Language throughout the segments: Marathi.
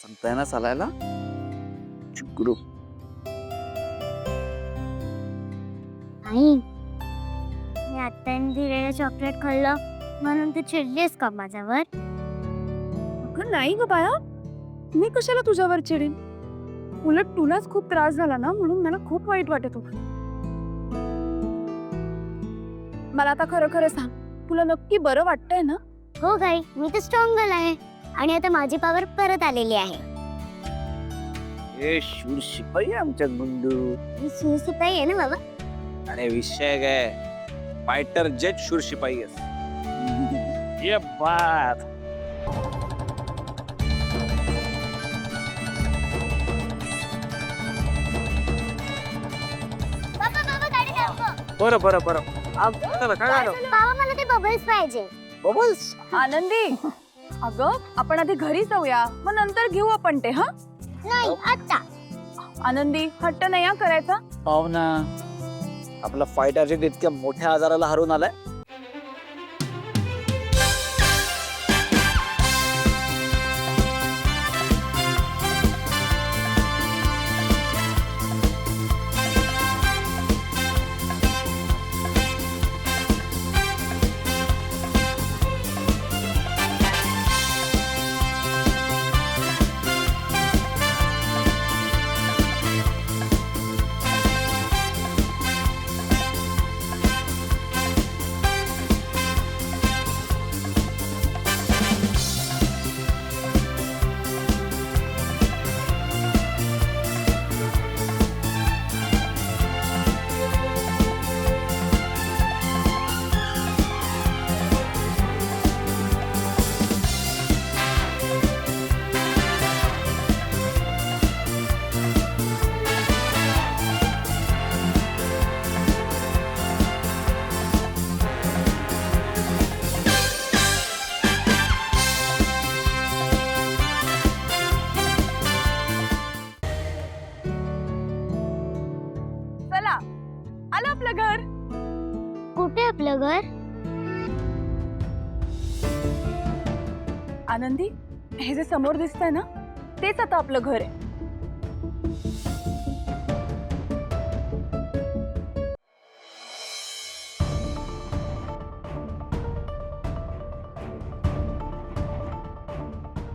सांगताय ना चालायला चुकरू. आई, मी आत्याने दिलेलं चॉकलेट खाल्लं म्हणून तू चिडलीस का माझ्यावर? अगं नाही ग बाळा, मी कशाला तुझ्यावर चिडेन. उलट तुलाच खूप त्रास झाला ना, म्हणून मला खूप वाईट वाटत होतं. मला आता खरं खरं सांग, तुला नक्की बरं वाटतंय ना? हो गाई, मी तर स्ट्रॉंग गर्ल आहे आणि आता माझी पॉवर परत आलेली आहे. हे शूर शिपाई आमच्यात बंधू. मी शिवशिपाई आहे ना बाबा. आणि विषय काय, फायटर जेट शूर शिपाई आहेस. ये बात. बाबा बाबा गाडी थांबव. बरं बरं बरं चला, काय झालं? बाबा मला ते बबल्स पाहिजे. बबल्स. आनंदी, अगं आपण आधी घरी जाऊया, मग नंतर घेऊ आपण ते. हा नाही आता. आनंदी, हट्ट नाही हा करायचा. पाहू ना, आपला फायटर जेट इतक्या मोठ्या आजाराला हरवून आलाय. चला, आलं आपलं घर. कुठे आपलं घर? आनंदी, हे जे समोर दिसतंय ना, तेच आता आपलं घर आहे.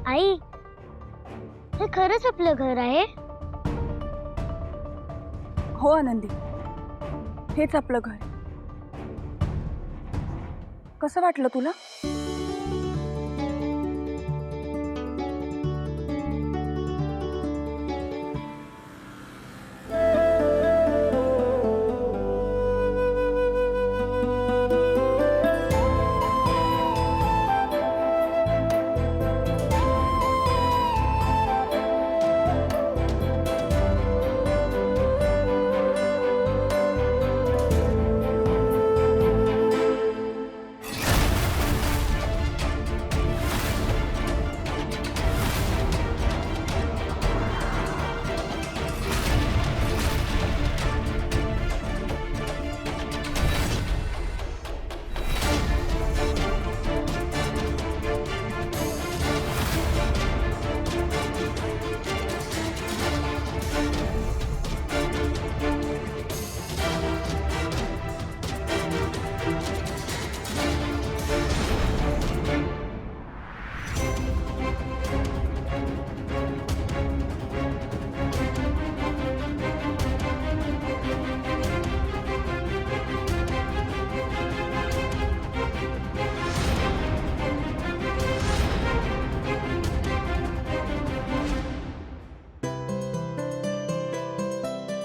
आई, हे खरंच आपलं घर आहे? हो आनंदी, हेच आपलं घर. कसं वाटलं तुला?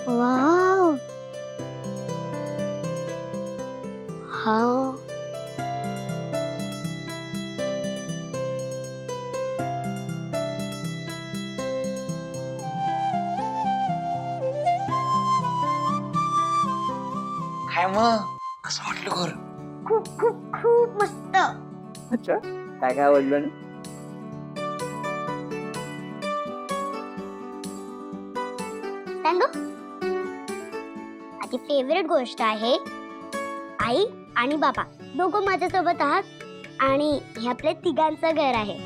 वाव. हा. काय मग, कसं वाटलं घर? खूप खूप खूप मस्त. अच्छा, काय काय आवडलं? सांगू, माझी फेवरेट गोष्ट आहे आई आणि बाबा दोघं माझ्यासोबत आहात आणि हे आपल्या तिघांचं घर आहे.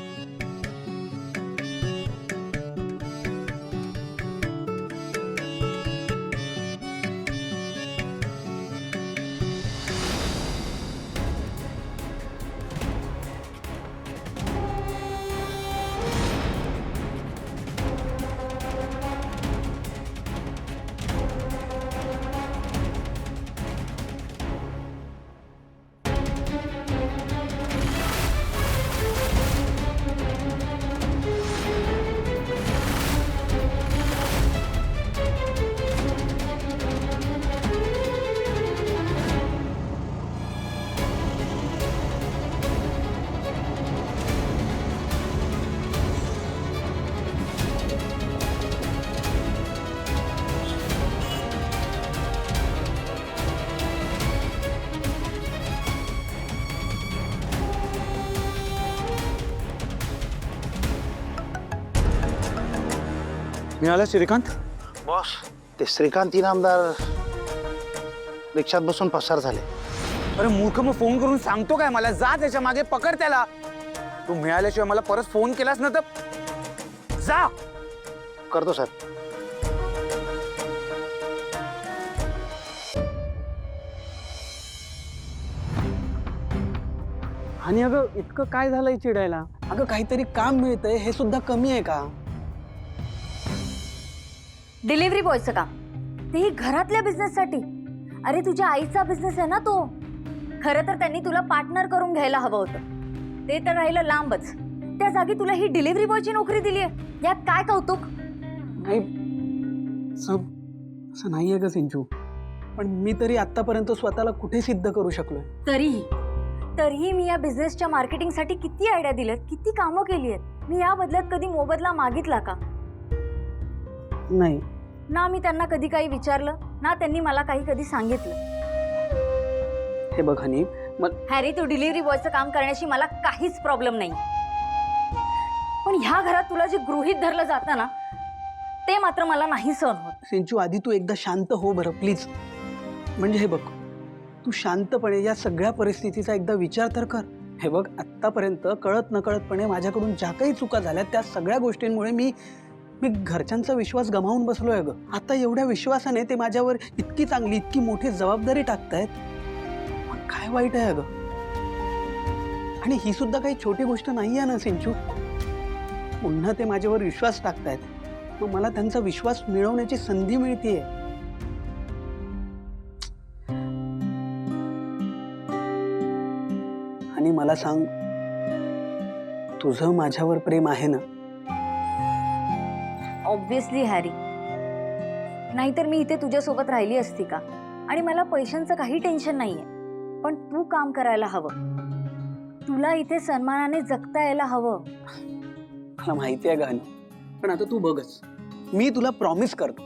मिळाला श्रीकांत? बॉस ते श्रीकांत इनामदार रिक्षात बसून पसार झाले. अरे मूर्ख, मग फोन करून सांगतो काय मला? जा त्याच्या मागे, पकड त्याला. तू मिळाल्याशिवाय मला परत फोन केलास ना तर जा. करतो साहेब. आणि अगं इतकं काय झालंय चिडायला? अगं काहीतरी काम मिळतंय हे सुद्धा कमी आहे का? डिलिव्हरी बॉयचं काम, तेही घरातल्या बिझनेससाठी. अरे तुझ्या आईचा बिझनेस आहे ना तो. खरं तर त्यांनी तुला पार्टनर करून घ्यायला हवं होतं, ते तर राहिलं लांबच. त्या जागी तुला ही डिलिव्हरी बॉयची नोकरी दिली आहे, यात काय कौतुक? नाही असं नाहीये ग सिंचू, पण मी तरी आतापर्यंत स्वतःला कुठे सिद्ध करू शकलोय? तरीही मी या बिझनेसच्या मार्केटिंगसाठी किती आयडिया दिल्यात, किती कामं केली आहेत. मी या बदल्यात कधी मोबदला मागितला का? नाही. ना मी त्यांना कधी काही विचारलं, ना त्यांनी मला काही कधी सांगितलं. हे बघ हनी, हॅरी, तू डिलिव्हरी बॉयचं काम करण्याशी मला काहीच प्रॉब्लेम नाही, पण ह्या घरात तुला जे गृहीत धरलं जातं ना, ते मात्र मला नाही सहन होत. सिंचू आधी तू एकदा शांत हो बरं प्लीज. म्हणजे हे बघ, तू शांतपणे या सगळ्या परिस्थितीचा एकदा विचार तर कर. हे बघ, आत्तापर्यंत कळत नकळतपणे माझ्याकडून ज्या काही चुका झाल्या त्या सगळ्या गोष्टींमुळे मी घरच्यांचा विश्वास गमावून बसलोय ग. आता एवढ्या विश्वासाने ते माझ्यावर इतकी चांगली, इतकी मोठी जबाबदारी टाकतायत, पण काय वाईट आहे अगं? आणि ही सुद्धा काही छोटी गोष्ट नाही आहे ना सिंचू. पुन्हा ते माझ्यावर विश्वास टाकतायत, मग मला त्यांचा विश्वास मिळवण्याची संधी मिळतेय. आणि मला सांग, तुझं माझ्यावर प्रेम आहे ना? ऑब्व्हियसली हॅरी, नाहीतर मी इथे तुझ्यासोबत राहिली असती का? आणि मला पैशांचं काही टेन्शन नाहीये, पण तू काम करायला हवं, तुला इथे सन्मानाने जगता यायला हवं. मला माहिती आहे गाणी, पण आता तू बघच, मी तुला प्रॉमिस करतो,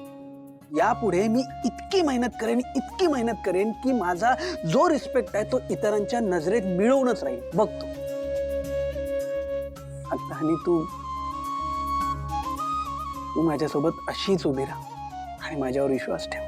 यापुढे मी इतकी मेहनत करेन की माझा जो रिस्पेक्ट आहे तो इतरांच्या नजरेत मिळवूनच राहील. बघतो आता. आणि तू माझ्यासोबत अशीच उभी राहा आणि माझ्यावर विश्वास ठेव.